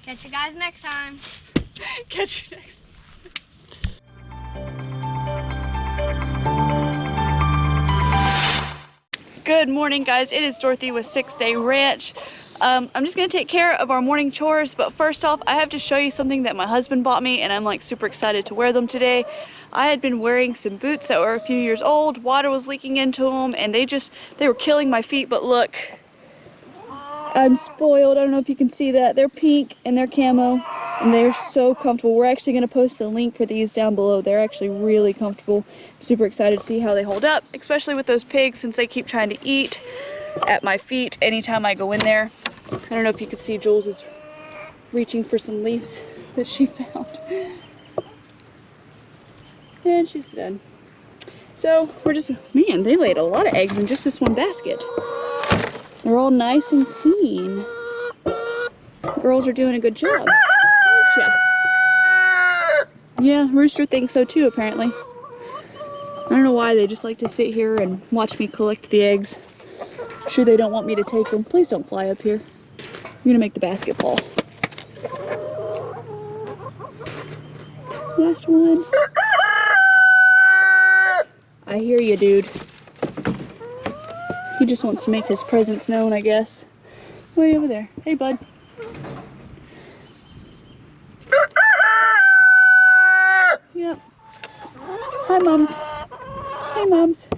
Catch you guys next time. Catch you next. Good morning, guys. It is Dorothy with 6 Day Ranch. I'm just gonna take care of our morning chores, but first off, I have to show you something that my husband bought me, and I'm like super excited to wear them today. I had been wearing some boots that were a few years old. Water was leaking into them, and they were killing my feet, but look, I'm spoiled. I don't know if you can see that. They're pink and they're camo, and they're so comfortable. We're actually gonna post a link for these down below. They're actually really comfortable. I'm super excited to see how they hold up, especially with those pigs, since they keep trying to eat at my feet anytime I go in there. I don't know if you can see, Jules is reaching for some leaves that she found. And she's done. So we're just, man, they laid a lot of eggs in just this one basket. They're all nice and clean. Girls are doing a good job, aren't ya? Yeah, Rooster thinks so too, apparently. I don't know why, they just like to sit here and watch me collect the eggs. I'm sure they don't want me to take them. Please don't fly up here. You're gonna make the basket fall. Last one. I hear you, dude. He just wants to make his presence known, I guess. Way over there. Hey, bud. Yep. Hi, mums. Hey, mums.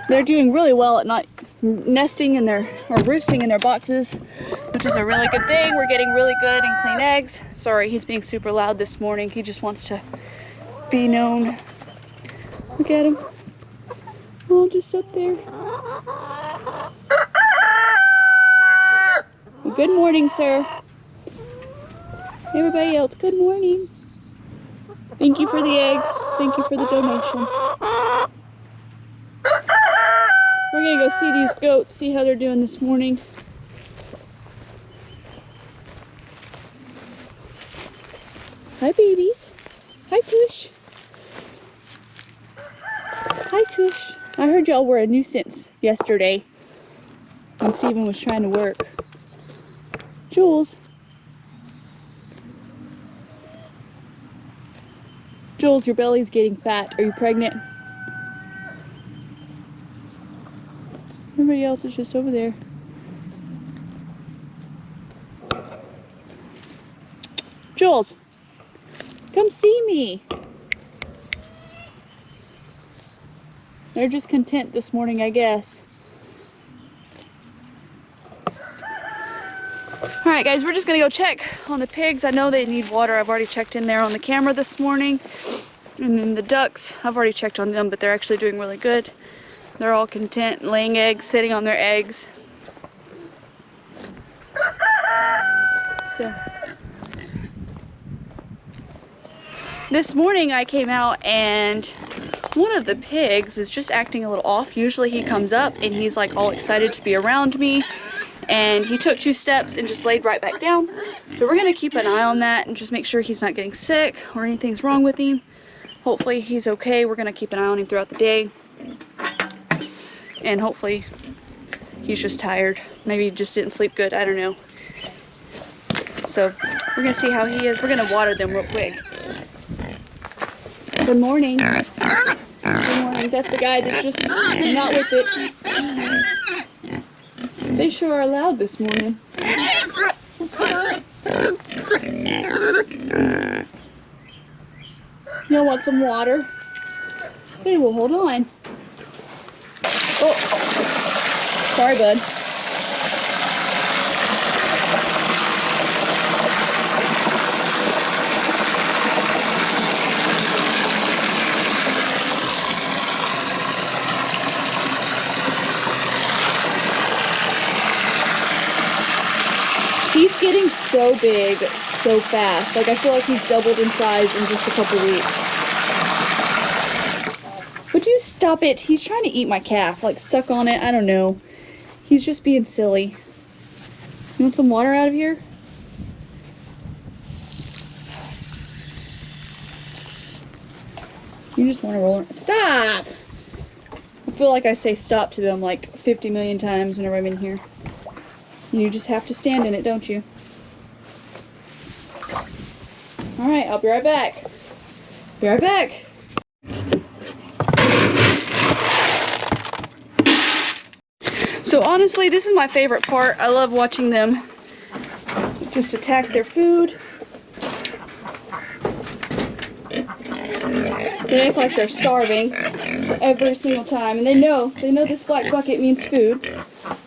They're doing really well at not nesting in their, or roosting in their boxes, which is a really good thing. We're getting really good and clean eggs. Sorry, he's being super loud this morning. He just wants to be known. Look at him. Oh, just up there. Well, good morning, sir. Everybody else, good morning. Thank you for the eggs. Thank you for the donation. We're gonna go see these goats, see how they're doing this morning. Hi, babies. Hi, Tush. Hi, Tush. I heard y'all were a nuisance yesterday when Steven was trying to work. Jules. Jules, your belly's getting fat. Are you pregnant? Everybody else is just over there. Jules, come see me. They're just content this morning, I guess. All right, guys, we're just gonna go check on the pigs. I know they need water. I've already checked in there on the camera this morning. And then the ducks, I've already checked on them, but they're actually doing really good. They're all content, laying eggs, sitting on their eggs. So, this morning I came out and one of the pigs is just acting a little off. Usually he comes up and he's like all excited to be around me. And he took 2 steps and just laid right back down. So we're gonna keep an eye on that and just make sure he's not getting sick or anything's wrong with him. Hopefully he's okay. We're gonna keep an eye on him throughout the day. And hopefully he's just tired. Maybe he just didn't sleep good, I don't know. So we're gonna see how he is. We're gonna water them real quick. Good morning. Good morning. That's the guy that's just not with it. They sure are loud this morning. Y'all want some water? Okay, well, hold on. Oh, sorry, bud. He's getting so big so fast. Like, I feel like he's doubled in size in just a couple weeks. Would you stop it? He's trying to eat my calf, like suck on it. I don't know. He's just being silly. You want some water out of here? You just want to roll it. Stop! I feel like I say stop to them like 50 million times whenever I'm in here. You just have to stand in it, don't you? All right, I'll be right back. Be right back. So honestly, this is my favorite part. I love watching them just attack their food. They act like they're starving every single time, and they know this black bucket means food.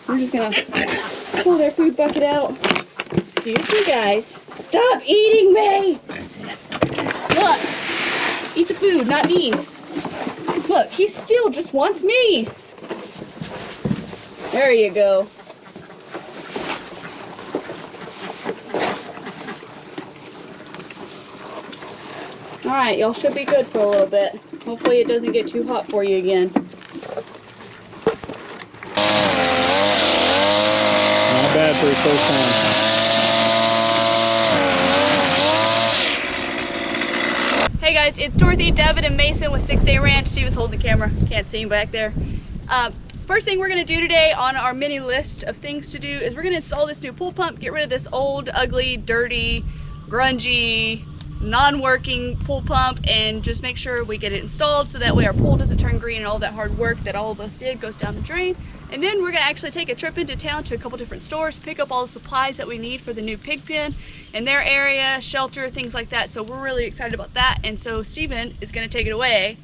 I'm just gonna pull their food bucket out. Excuse me, guys. Stop eating me! Look, eat the food, not me. Look, he still just wants me. There you go. Alright, y'all should be good for a little bit. Hopefully it doesn't get too hot for you again. Not bad for his first time. Hey guys, it's Dorothy, Devin, and Mason with 6 Day Ranch. Steven's holding the camera. Can't see him back there. First thing we're going to do today on our mini list of things to do is we're going to install this new pool pump, get rid of this old, ugly, dirty, grungy, non-working pool pump, and just make sure we get it installed so that way our pool doesn't turn green and all that hard work that all of us did goes down the drain. And then we're going to actually take a trip into town to a couple different stores, pick up all the supplies that we need for the new pig pen in their area, shelter, things like that. So we're really excited about that. And so Steven is going to take it away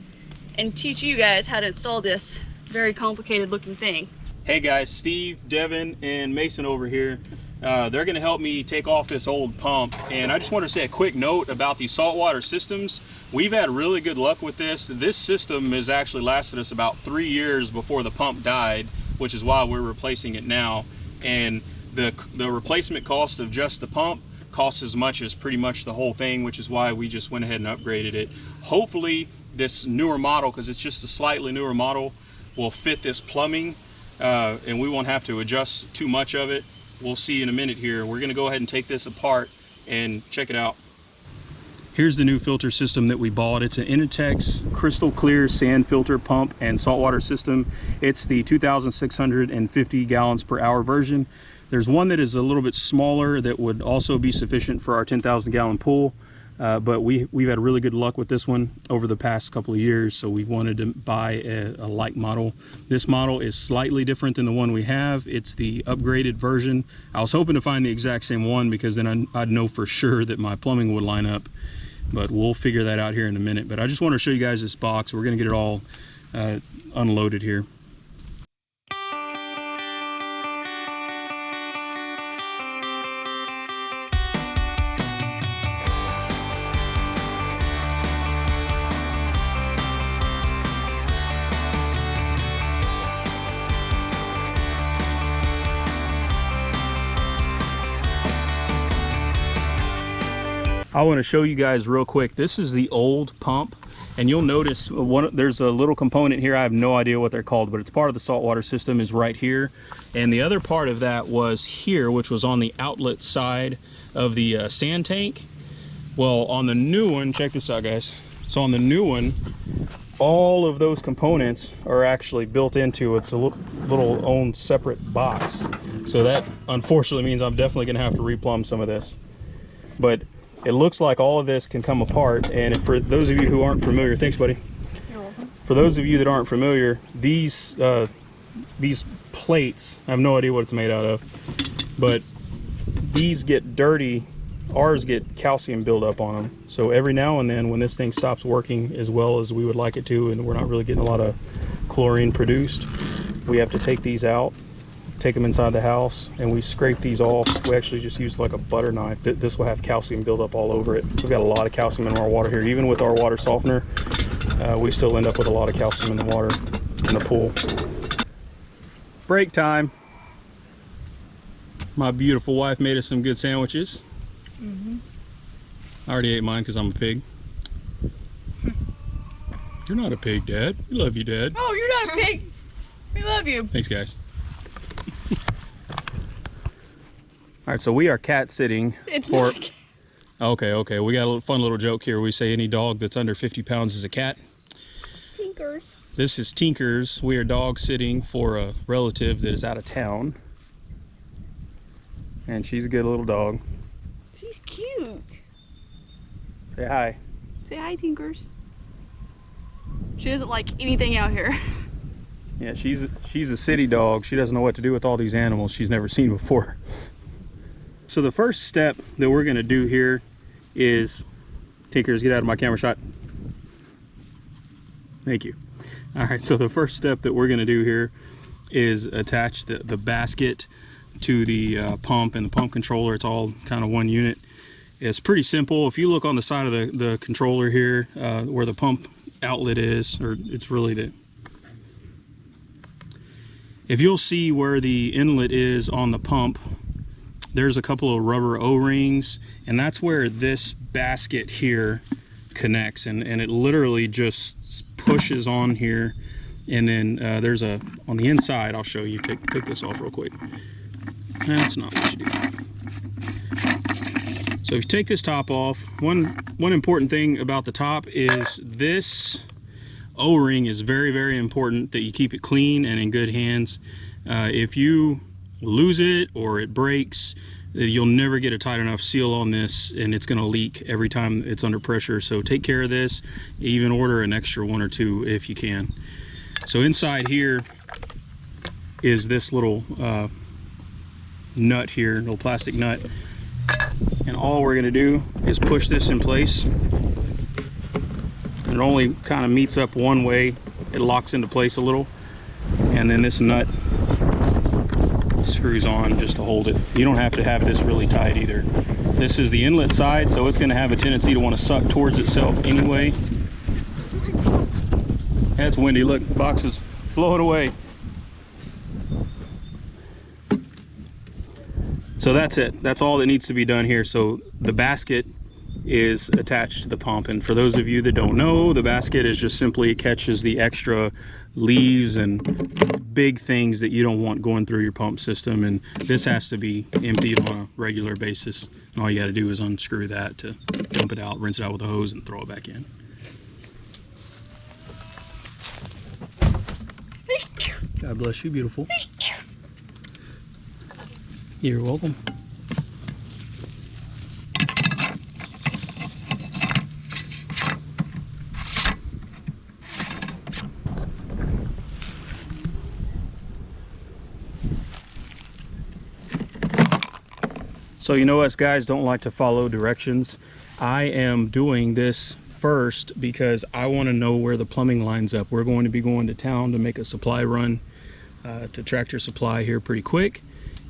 and teach you guys how to install this very complicated looking thing. Hey guys, Steve, Devin, and Mason over here. They're going to help me take off this old pump, and I just want to say a quick note about these saltwater systems. We've had really good luck with this. This system has actually lasted us about 3 years before the pump died, which is why we're replacing it now. And the replacement cost of just the pump costs as much as pretty much the whole thing, which is why we just went ahead and upgraded it. Hopefully this newer model, because it's just a slightly newer model, will fit this plumbing, and we won't have to adjust too much of it. We'll see in a minute here. We're going to go ahead and take this apart and check it out. Here's the new filter system that we bought. It's an Intex Krystal Clear sand filter pump and saltwater system. It's the 2,650 gallons per hour version. There's one that is a little bit smaller that would also be sufficient for our 10,000 gallon pool. But we've had really good luck with this one over the past couple of years, so we wanted to buy a like model. This model is slightly different than the one we have. It's the upgraded version. I was hoping to find the exact same one because then I'd know for sure that my plumbing would line up, but we'll figure that out here in a minute. But I just want to show you guys this box. We're going to get it all unloaded here. I want to show you guys real quick. This is the old pump, and you'll notice there's a little component here. I have no idea what they're called, but it's part of the saltwater system, is right here. And the other part of that was here, which was on the outlet side of the sand tank. Well, on the new one, check this out, guys. So on the new one, all of those components are actually built into its a little own separate box. So that unfortunately means I'm definitely going to have to replumb some of this. But it looks like all of this can come apart, and for those of you who aren't familiar, thanks buddy. You're welcome. For those of you that aren't familiar, these plates, I have no idea what it's made out of, but these get dirty. Ours get calcium buildup on them. So every now and then when this thing stops working as well as we would like it to, and we're not really getting a lot of chlorine produced, we have to take these out, take them inside the house, and we scrape these off. We actually just use like a butter knife. This will have calcium buildup all over it. We've got a lot of calcium in our water here. Even with our water softener, we still end up with a lot of calcium in the water in the pool. Break time. My beautiful wife made us some good sandwiches. I already ate mine because I'm a pig. You're not a pig, Dad. We love you, Dad. Oh, you're not a pig. We love you. Thanks, guys. All right, so we are cat sitting. It's for... not. Okay. We got a fun little joke here. We say any dog that's under 50 pounds is a cat. Tinkers. This is Tinkers. We are dog sitting for a relative that is out of town. And she's a good little dog. She's cute. Say hi. Say hi, Tinkers. She doesn't like anything out here. Yeah, she's a city dog. She doesn't know what to do with all these animals she's never seen before. So the first step that we're gonna do here is, Tinkers, get out of my camera shot. Thank you. All right, so the first step that we're gonna do here is attach the basket to the pump and the pump controller. It's all kind of one unit. It's pretty simple. If you look on the side of the controller here, where the pump outlet is, or it's really if you'll see where the inlet is on the pump, there's a couple of rubber O-rings, and that's where this basket here connects, and it literally just pushes on here. And then there's on the inside, I'll show you. Take this off real quick. That's not what you do. So if you take this top off, one important thing about the top is this O-ring is very, very important that you keep it clean and in good hands. If you lose it or it breaks, you'll never get a tight enough seal on this, and it's going to leak every time it's under pressure. So take care of this. Even order an extra one or two if you can. So inside here is this little nut here, little plastic nut, and all we're going to do is push this in place. It only kind of meets up one way. It locks into place a little, and then this nut screws on just to hold it. You don't have to have this really tight either. This is the inlet side, so it's going to have a tendency to want to suck towards itself anyway. That's windy. Look, the box is blowing away. So that's it. That's all that needs to be done here. So the basket is attached to the pump, and for those of you that don't know, the basket is just simply catches the extra leaves and big things that you don't want going through your pump system, and this has to be emptied on a regular basis, and all you got to do is unscrew that to dump it out, rinse it out with a hose, and throw it back in. God bless you, beautiful. You're welcome. So you know us guys don't like to follow directions. I am doing this first because I want to know where the plumbing lines up. We're going to be going to town to make a supply run to Tractor Supply here pretty quick.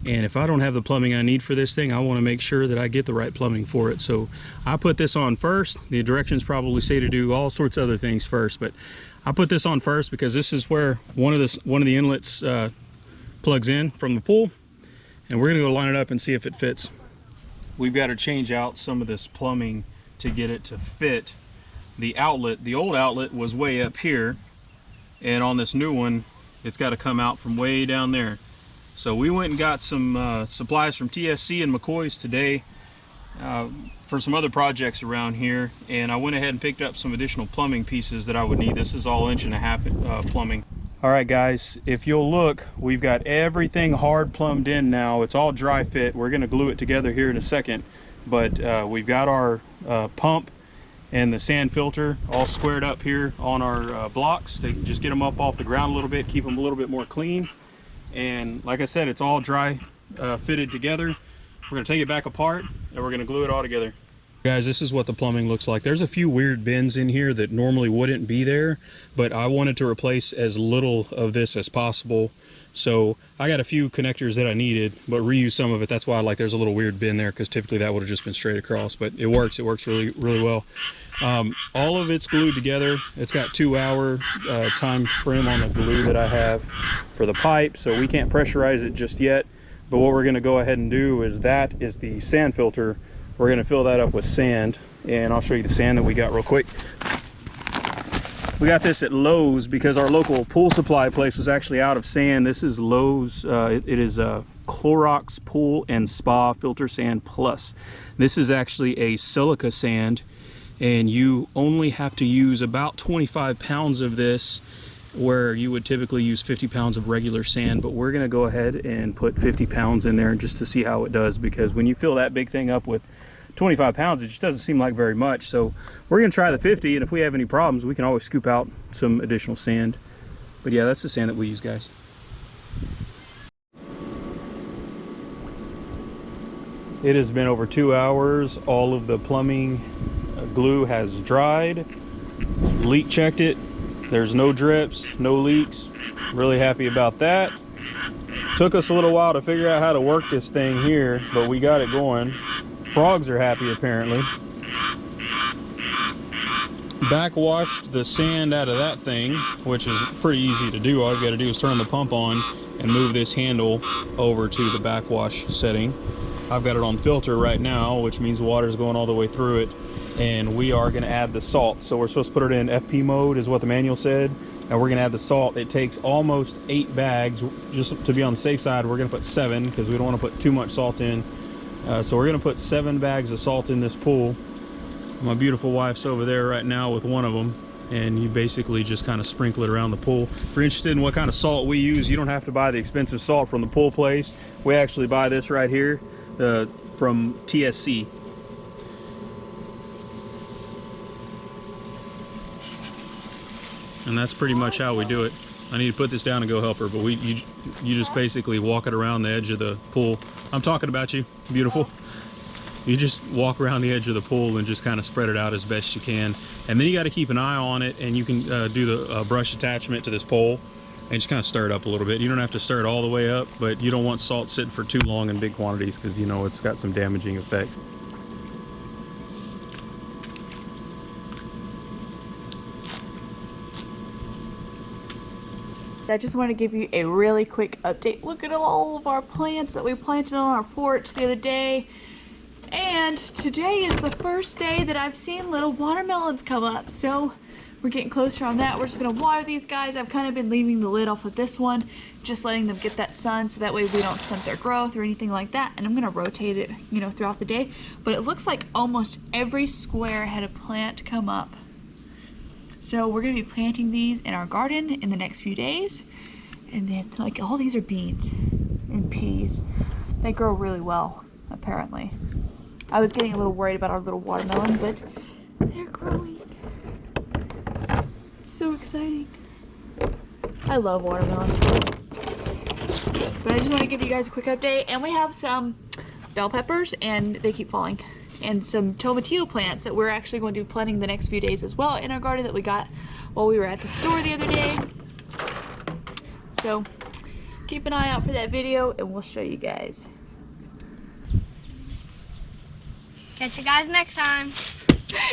And if I don't have the plumbing I need for this thing, I want to make sure that I get the right plumbing for it. So I put this on first. The directions probably say to do all sorts of other things first, but I put this on first because this is where one of the inlets plugs in from the pool, and we're gonna go line it up and see if it fits. We've got to change out some of this plumbing to get it to fit the outlet. The old outlet was way up here, and on this new one, it's got to come out from way down there. So we went and got some supplies from TSC and McCoy's today for some other projects around here, and I went ahead and picked up some additional plumbing pieces that I would need. This is all 1.5 inch plumbing. All right guys, if you'll look, we've got everything hard plumbed in now. It's all dry fit. We're gonna glue it together here in a second, but we've got our pump and the sand filter all squared up here on our blocks. They just get them up off the ground a little bit, keep them a little bit more clean. And like I said, it's all dry fitted together. We're gonna take it back apart and we're gonna glue it all together. Guys, this is what the plumbing looks like. There's a few weird bends in here that normally wouldn't be there, but I wanted to replace as little of this as possible. So I got a few connectors that I needed, but reuse some of it. That's why there's a little weird bend there, because typically that would have just been straight across, but it works really, really well. All of it's glued together. It's got 2-hour time frame on the glue that I have for the pipe, so we can't pressurize it just yet. But what we're gonna go ahead and do is the sand filter. We're gonna fill that up with sand, and I'll show you the sand that we got real quick. We got this at Lowe's because our local pool supply place was actually out of sand. This is Lowe's, it is a Clorox Pool and Spa Filter Sand Plus. This is actually a silica sand, and you only have to use about 25 pounds of this, where you would typically use 50 pounds of regular sand. But we're gonna go ahead and put 50 pounds in there just to see how it does, because when you fill that big thing up with 25 pounds, it just doesn't seem like very much. So we're gonna try the 50, and if we have any problems, we can always scoop out some additional sand. But yeah, that's the sand that we use, guys. It has been over 2 hours. All of the plumbing glue has dried. Leak checked it. There's no drips, no leaks. Really happy about that. Took us a little while to figure out how to work this thing here, but we got it going. Frogs are happy apparently. Backwashed the sand out of that thing, which is pretty easy to do. All you gotta do is turn the pump on and move this handle over to the backwash setting. I've got it on filter right now, which means water is going all the way through it. And we are gonna add the salt. So we're supposed to put it in FP mode is what the manual said. And we're gonna add the salt. It takes almost 8 bags. Just to be on the safe side, we're gonna put 7 because we don't wanna put too much salt in. So we're gonna put 7 bags of salt in this pool. My beautiful wife's over there right now with one of them. And you basically just kind of sprinkle it around the pool. If you're interested in what kind of salt we use, you don't have to buy the expensive salt from the pool place. We actually buy this right here from TSC. And that's pretty much how we do it. I need to put this down and go help her, but you just basically walk it around the edge of the pool. I'm talking about you, beautiful. You just walk around the edge of the pool and just kind of spread it out as best you can. And then you got to keep an eye on it, and you can do the brush attachment to this pole and just kind of stir it up a little bit. You don't have to stir it all the way up, but you don't want salt sitting for too long in big quantities because you know it's got some damaging effects. I just want to give you a really quick update. Look at all of our plants that we planted on our porch the other day. And today is the first day that I've seen little watermelons come up. So we're getting closer on that. We're just going to water these guys. I've kind of been leaving the lid off of this one, just letting them get that sun so that way we don't stunt their growth or anything like that. And I'm going to rotate it, you know, throughout the day. But it looks like almost every square had a plant come up. So we're going to be planting these in our garden in the next few days. And then, like, all these are beans and peas. They grow really well, apparently. I was getting a little worried about our little watermelon, but they're growing. It's so exciting. I love watermelon. But I just want to give you guys a quick update. And we have some bell peppers, and they keep falling. And some tomatillo plants that we're actually going to be planting the next few days as well in our garden that we got while we were at the store the other day. So keep an eye out for that video and we'll show you guys. Catch you guys next time.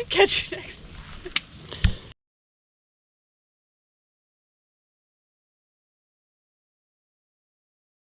Catch you next time.